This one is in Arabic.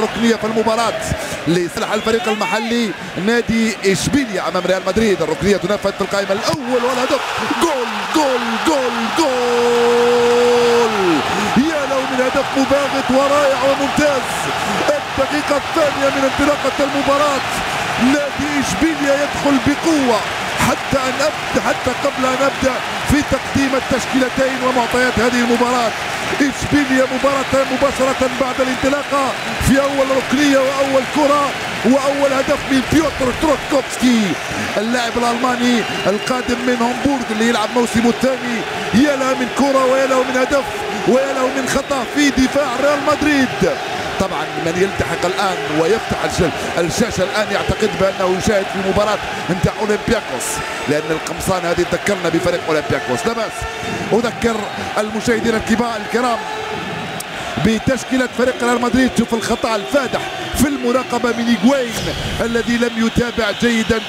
ركنيه في المباراه لصالح الفريق المحلي نادي اشبيليا امام ريال مدريد. الركنيه تنفذ في القائمه الاول والهدف جول جول جول جول. يا لو من هدف مباغت ورائع وممتاز. الدقيقه الثانيه من انطلاقه المباراه نادي اشبيليا يدخل بقوه حتى قبل ان ابدا في تقديم التشكيلتين ومعطيات هذه المباراه. اشبيليا مباشره بعد الانطلاقه في اول ركنيه واول كره واول هدف من بيوتر تروتكوفسكي اللاعب الالماني القادم من هامبورغ اللي يلعب موسمه الثاني. يا له من كره ويا له من هدف ويا له من خطا في دفاع ريال مدريد. طبعا من يلتحق الان ويفتح الشاشه الان يعتقد بانه يشاهد في مباراه نتاع اولمبياكوس، لان القمصان هذه تذكرنا بفريق اولمبياكوس. لا باس اذكر المشاهدين الكرام بتشكيله فريق ريال مدريد. شوف الخطا الفادح في المراقبه من إيغوين الذي لم يتابع جيدا.